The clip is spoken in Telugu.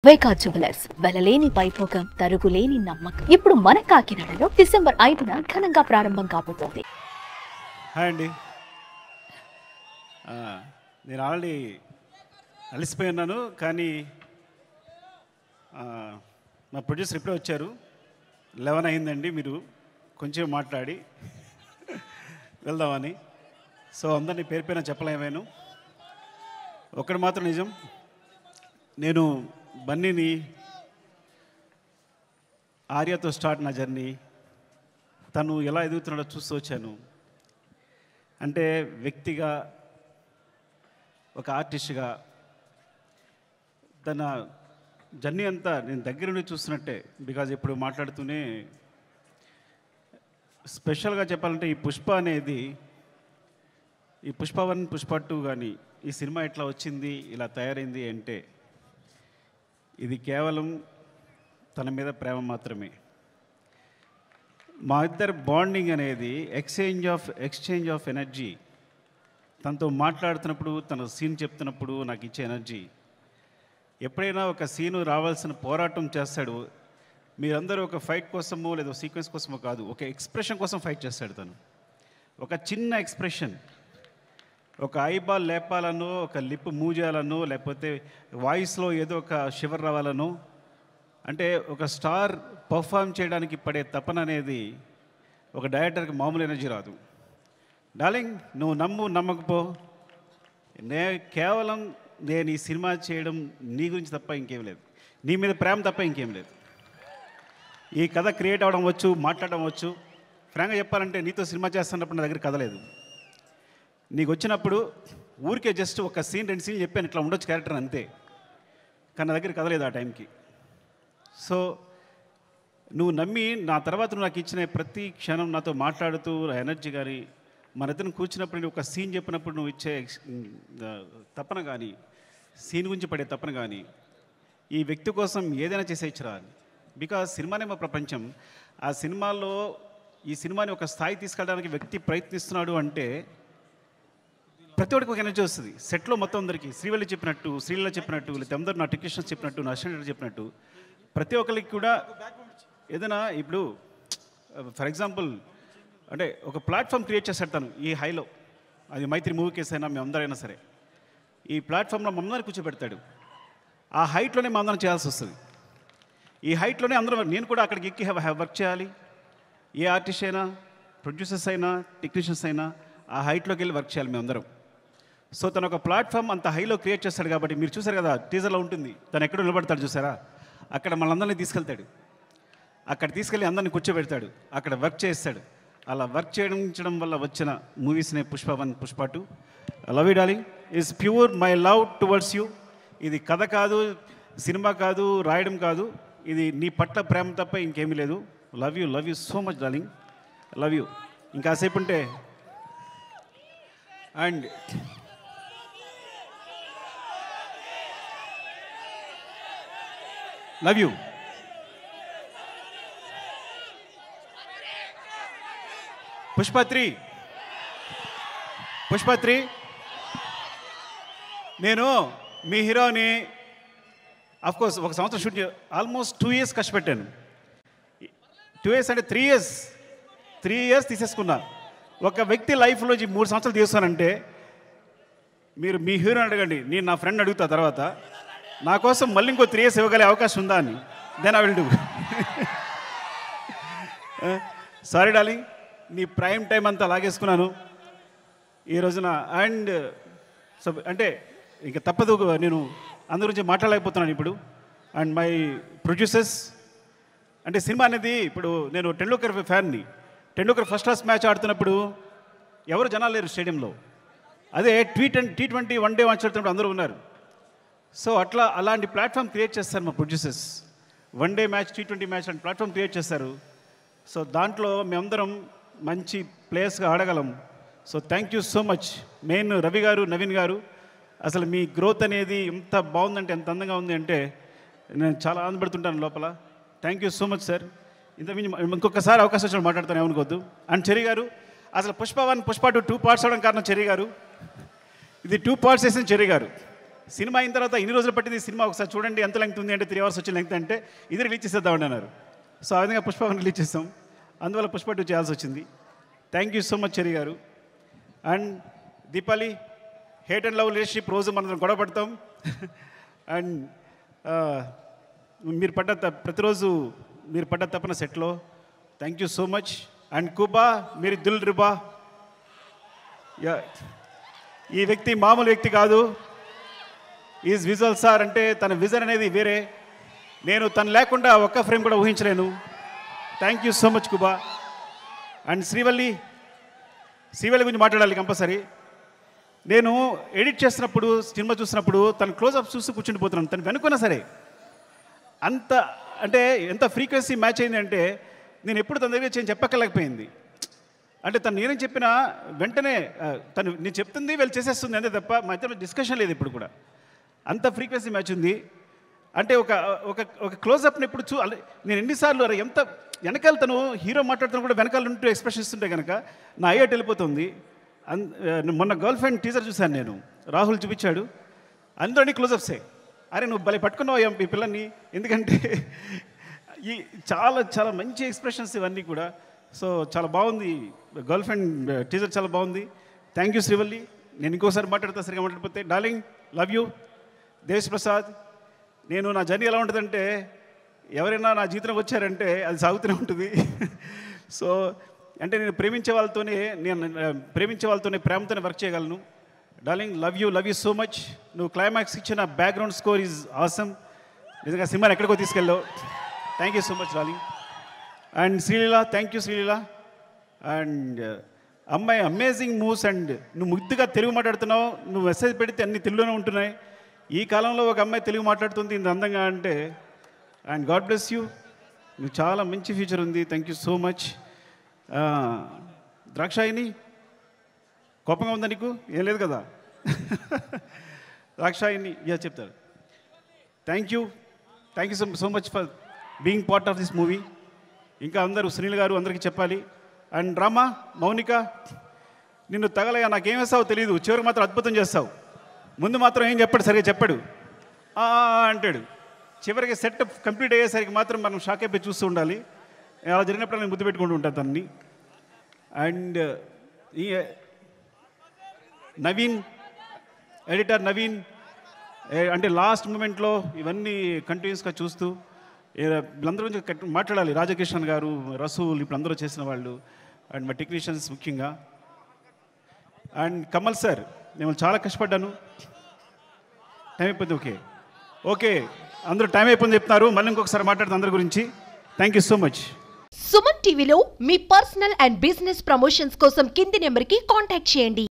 వైకా జ్యువెలర్స్ వెలలేని వైభోగం తరుగులేని నమ్మకం ఇప్పుడు మన కాకినాడలో డిసెంబర్ 5న ఘనంగా ప్రారంభం కాబోతోంది. హాయ్ అండి, నేను ఆల్రెడీ అలసిపోయి ఉన్నాను, కానీ మా ప్రొడ్యూసర్ ఇప్పుడే వచ్చారు. 11 అయిందండి, మీరు కొంచెం మాట్లాడి వెళ్దామని. సో అందరినీ పేరు పైన చెప్పలేమేను. ఒకటి మాత్రం నిజం, నేను బన్నీని ఆర్యతో స్టార్ట్ నా జర్నీ, తను ఎలా ఎదుగుతున్నాడో చూస్తూ వచ్చాను. అంటే వ్యక్తిగా, ఒక ఆర్టిస్ట్గా తన జర్నీ అంతా నేను దగ్గర నుండి చూస్తున్నట్టే. బికాజ్ ఇప్పుడు మాట్లాడుతూనే స్పెషల్గా చెప్పాలంటే ఈ పుష్ప అనేది, ఈ పుష్ప 1 పుష్ప 2 కానీ ఈ సినిమా ఎట్లా వచ్చింది, ఇలా తయారైంది అంటే ఇది కేవలం తన మీద ప్రేమ మాత్రమే. మా ఇద్దరు బాండింగ్ అనేది ఎక్స్చేంజ్ ఆఫ్ ఎనర్జీ. తనతో మాట్లాడుతున్నప్పుడు, తన సీన్ చెప్తున్నప్పుడు నాకు ఇచ్చే ఎనర్జీ. ఎప్పుడైనా ఒక సీను రావాల్సిన పోరాటం చేస్తాడు. మీరందరూ ఒక ఫైట్ కోసమో లేదా సీక్వెన్స్ కోసమో కాదు, ఒక ఎక్స్ప్రెషన్ కోసం ఫైట్ చేస్తాడు తను. ఒక చిన్న ఎక్స్ప్రెషన్, ఒక ఐబాల్ లేపాలనో, ఒక లిప్ మూవ్ చేయాలనో, లేకపోతే వాయిస్లో ఏదో ఒక షివర్ రావాలనో, అంటే ఒక స్టార్ పర్ఫామ్ చేయడానికి పడే తపన అనేది ఒక డైరెక్టర్కి మామూలు ఎనర్జీ రాదు. డార్లింగ్, నువ్వు నమ్మకపో, కేవలం నేను ఈ సినిమా చేయడం నీ గురించి తప్ప ఇంకేం లేదు, నీ మీద ప్రేమ తప్ప ఇంకేం లేదు. ఈ కథ క్రియేట్ అవ్వడం వచ్చు, మాట్లాడడం వచ్చు. ఫ్రాంక్గా చెప్పాలంటే నీతో సినిమా చేస్తున్నప్పుడు నా దగ్గర కథ లేదు. నీకు వచ్చినప్పుడు ఊరికే జస్ట్ ఒక సీన్ 2 సీన్లు చెప్పాను, ఇట్లా ఉండొచ్చు క్యారెక్టర్ అంతే, కానీ నా దగ్గర కథ లేదు ఆ టైంకి. సో నువ్వు నమ్మి నా తర్వాత నువ్వు నాకు ఇచ్చిన ప్రతి క్షణం నాతో మాట్లాడుతూ ఎనర్జీ కానీ, మన ఇద్దరు కూర్చున్నప్పుడు నువ్వు ఒక సీన్ చెప్పినప్పుడు నువ్వు ఇచ్చే తపన కానీ, సీన్ గురించి పడే తపన కానీ, ఈ వ్యక్తి కోసం ఏదైనా చేసేయచ్చురా. బికాజ్ సినిమానే మా ప్రపంచం. ఆ సినిమాలో ఈ సినిమాని ఒక స్థాయి తీసుకెళ్ళడానికి వ్యక్తి ప్రయత్నిస్తున్నాడు అంటే ప్రతి ఒక్కరికి ఒక ఎనర్జీ వస్తుంది. సెట్లో మొత్తం అందరికీ శ్రీవల్లి చెప్పినట్టు, శ్రీలీల చెప్పినట్టు, లేదా అందరూ నా టెక్నీషియన్స్ చెప్పినట్టు, నా అసిస్టెంట్ చెప్పినట్టు, ప్రతి ఒక్కరికి కూడా ఏదైనా ఇప్పుడు ఫర్ ఎగ్జాంపుల్ అంటే ఒక ప్లాట్ఫామ్ క్రియేట్ చేస్తాడు తను ఈ హైలో. అది మైత్రి మూవీ కేసు అయినా మేమందరైనా సరే ఈ ప్లాట్ఫామ్లో మమ్మల్ని కూర్చోబెడతాడు. ఆ హైట్లోనే మా అందరం చేయాల్సి వస్తుంది. ఈ హైట్లోనే అందరూ, నేను కూడా అక్కడికి ఎక్కి వర్క్ చేయాలి. ఏ ఆర్టిస్ట్ అయినా, ప్రొడ్యూసర్స్ అయినా, టెక్నీషియన్స్ అయినా ఆ హైట్లోకి వెళ్ళి వర్క్ చేయాలి మేమందరం. సో తను ఒక ప్లాట్ఫామ్ అంత హైలో క్రియేట్ చేస్తాడు. కాబట్టి మీరు చూసారు కదా, టీజర్లో ఉంటుంది, తను ఎక్కడ నిలబడతాడు చూసారా, అక్కడ మనందరినీ తీసుకెళ్తాడు. అక్కడ తీసుకెళ్ళి అందరినీ కూర్చోబెడతాడు, అక్కడ వర్క్ చేస్తాడు. అలా వర్క్ చేయడం వల్ల వచ్చిన మూవీస్నే Pushpa 1 Pushpa 2. Love you darling is pure my love towards you. ఇది కథ కాదు, సినిమా కాదు, రాయడం కాదు, ఇది నీ పట్ల ప్రేమ తప్ప ఇంకేమీ లేదు. Love you so much darling, love you. ఇంకాసేపు ఉంటే అండ్ లవ్ యూ. పుష్ప 3 నేను మీ హీరోని అఫ్కోర్స్ ఒక సంవత్సరం షూట్ ఆల్మోస్ట్ 2 years కష్టపెట్టాను. 2 years అంటే 3 years తీసేసుకున్నా. ఒక వ్యక్తి లైఫ్లో 3 సంవత్సరాలు తీస్తానంటే మీరు మీ హీరోని అడగండి, నేను నా ఫ్రెండ్ అడుగుతా తర్వాత నా కోసం మళ్ళీ ఇంకో 3 years ఇవ్వగలే అవకాశం ఉందా అని. Then I will do. Sorry darling, నీ ప్రైమ్ టైం అంతా లాగేసుకున్నాను ఈ రోజున. అండ్ సో అంటే ఇంకా తప్పదు, నేను అందరి గురించి మాట్లాడలేకపోతున్నాను ఇప్పుడు. అండ్ మై ప్రొడ్యూసర్స్, అంటే సినిమా అనేది ఇప్పుడు నేను టెండూల్కర్ ఫ్యాన్ని. టెండూల్కర్ ఫస్ట్ క్లాస్ మ్యాచ్ ఆడుతున్నప్పుడు ఎవరు జనాలు లేరు స్టేడియంలో. అదే T20 1 డే మ్యాచ్ ఆడుతున్నప్పుడు అందరూ ఉన్నారు. సో అలాంటి ప్లాట్ఫామ్ క్రియేట్ చేస్తారు మా producers. 1 day match, T20 match లాంటి ప్లాట్ఫామ్ క్రియేట్ చేస్తారు. సో దాంట్లో మేమందరం మంచి ప్లేయర్స్గా ఆడగలం. So thank you so much. Main Ravi గారు, నవీన్ గారు, అసలు మీ గ్రోత్ అనేది ఎంత బాగుందంటే, ఎంత అందంగా ఉంది అంటే నేను చాలా ఆనందపడుతుంటాను లోపల. Thank you so much sir. ఇంకొకసారి అవకాశం వచ్చిన మాట్లాడతాను, ఏమనుకోవద్దు. అండ్ చెర్రీ గారు, అసలు పుష్ప 1 పుష్ప 2 2 parts అవడం కారణం చెర్రీ గారు. ఇది 2 parts వేసిన చెర్రీ గారు. సినిమా అయిన తర్వాత ఇన్ని రోజులు పట్టింది సినిమా ఒకసారి చూడండి ఎంత లెంగ్త్ ఉంది అంటే 3 hours వచ్చే లెంగ్త్ అంటే ఇది రిలీజ్ చేసేద్దామని అన్నారు. సో ఆ విధంగా పుష్ప రిలీజ్ చేస్తాం, అందువల్ల పుష్ప 2 చేయాల్సి వచ్చింది. థ్యాంక్ యూ సో మచ్ చెరి గారు. And Deepali, hate and love relationship రోజు మనం గొడవ పడతాం. అండ్ మీరు ప్రతిరోజు మీరు పడ్డ తప్పన సెట్లో thank you so much. And కుబా మీరు దిల్ రుబా, ఈ వ్యక్తి మామూలు వ్యక్తి కాదు, ఈజ్ విజువల్ సార్. అంటే తన విజన్ అనేది వేరే, నేను తను లేకుండా ఒక్క ఫ్రేమ్ కూడా ఊహించలేను. Thank you so much Kuba. And Srivalli గురించి మాట్లాడాలి కంపల్సరీ. నేను ఎడిట్ చేస్తున్నప్పుడు సినిమా చూసినప్పుడు తను క్లోజ్అప్ చూస్తూ కూర్చుండిపోతున్నాను, తను వెనుకున్నా సరే. అంత అంటే ఎంత ఫ్రీక్వెన్సీ మ్యాచ్ అయింది అంటే నేను ఎప్పుడు తన దగ్గర చెప్పక్కర్లేకపోయింది. అంటే తను నేనేం చెప్పినా వెంటనే తను నేను చెప్తుంది వీళ్ళు చేసేస్తుంది అంతే తప్ప మా ఇద్దరు డిస్కషన్ లేదు ఇప్పుడు కూడా. అంత ఫ్రీక్వెన్సీ మ్యాచ్ ఉంది. అంటే ఒక ఒక ఒక క్లోజ్అప్ని ఎప్పుడు నేను ఎన్నిసార్లు ఎంత వెనకాల తను హీరో మాట్లాడుతున్నా కూడా వెనకాల ఉంటూ ఎక్స్ప్రెషన్ ఇస్తుంటే కనుక నా అయ్యట్ వెళ్ళిపోతుంది. మొన్న గర్ల్ ఫ్రెండ్ టీజర్ చూశాను నేను, రాహుల్ చూపించాడు, అందరినీ క్లోజ్అప్సే. అరే నువ్వు భలే పట్టుకున్నావు ఈ పిల్లల్ని, ఎందుకంటే ఈ చాలా చాలా మంచి ఎక్స్ప్రెషన్స్ ఇవన్నీ కూడా. సో చాలా బాగుంది, గర్ల్ ఫ్రెండ్ టీజర్ చాలా బాగుంది. Thank you Srivalli. నేను ఇంకోసారి మాట్లాడతా సరిగా మాట్లాడిపోతే. Darling love you. Desh Prasad, నేను నా జర్నీ ఎలా ఉంటుందంటే ఎవరైనా నా జీవితంలోకి వచ్చారంటే అది సాగుతూనే ఉంటుంది. సో అంటే నేను ప్రేమించే వాళ్ళతోనే ప్రేమతోనే వర్క్ చేయగలను. Darling love you so much. నువ్వు క్లైమాక్స్ ఇచ్చిన బ్యాక్గ్రౌండ్ స్కోర్ ఈజ్ ఆసమ్. నిజంగా సినిమాని ఎక్కడికో తీసుకెళ్ళావు. Thank you so much darling. And Sreeleela, thank you Sreeleela. And అమ్మాయి అమేజింగ్ మూవ్స్. అండ్ నువ్వు ముద్దుగా తెలుగు మాట్లాడుతున్నావు, నువ్వు మెసేజ్ పెడితే అన్ని తెలుగులోనే ఉంటున్నాయి. ఈ కాలంలో ఒక అమ్మాయి తెలుగు మాట్లాడుతుంది ఇంత అందంగా అంటే, అండ్ గాడ్ బ్లెస్ యూ. నువ్వు చాలా మంచి ఫ్యూచర్ ఉంది. Thank you so much. Dakshayani, కోపంగా ఉందా నీకు? ఏం లేదు కదా. ద్రాక్షాయిని చెప్తారు. Thank you so much for being part of this movie. ఇంకా అందరూ సునీల్ గారు అందరికీ చెప్పాలి. అండ్ రామా, మౌనిక, నిన్ను తగలయ్యా నాకేం వేస్తావో తెలియదు, చివరికి మాత్రం అద్భుతం చేస్తావు. ముందు మాత్రం ఏం చెప్పాడు, సరిగా చెప్పాడు అంటాడు. చివరికి సెట్ కంప్లీట్ అయ్యేసరికి మాత్రం మనం షాక్ అయిపోయి చూస్తూ ఉండాలి. అలా జరిగినప్పుడు నేను ముద్దు పెట్టుకుంటూ ఉంటాను తనని. అండ్ ఈ నవీన్, ఎడిటర్ నవీన్, అంటే లాస్ట్ మూమెంట్లో ఇవన్నీ కంటిన్యూస్గా చూస్తూ వీళ్ళందరూ గురించి మాట్లాడాలి. రాజకిషన్ గారు, రసూల్, ఇప్పుడు అందరూ చేసిన వాళ్ళు, అండ్ మా టెక్నీషియన్స్ ముఖ్యంగా. అండ్ కమల్ సార్, నేను చాలా కష్టపడ్డాను. టైం అయిపోయింది. ఓకే అందరూ టైం అయిపోయింది చెప్తున్నారు. మళ్ళీ ఇంకొకసారి మాట్లాడుతుంది అందరి గురించి. Thank you so much. Suman టీవీలో మీ పర్సనల్ అండ్ బిజినెస్ ప్రమోషన్స్ కోసం కింది నెంబర్కి కాంటాక్ట్ చేయండి.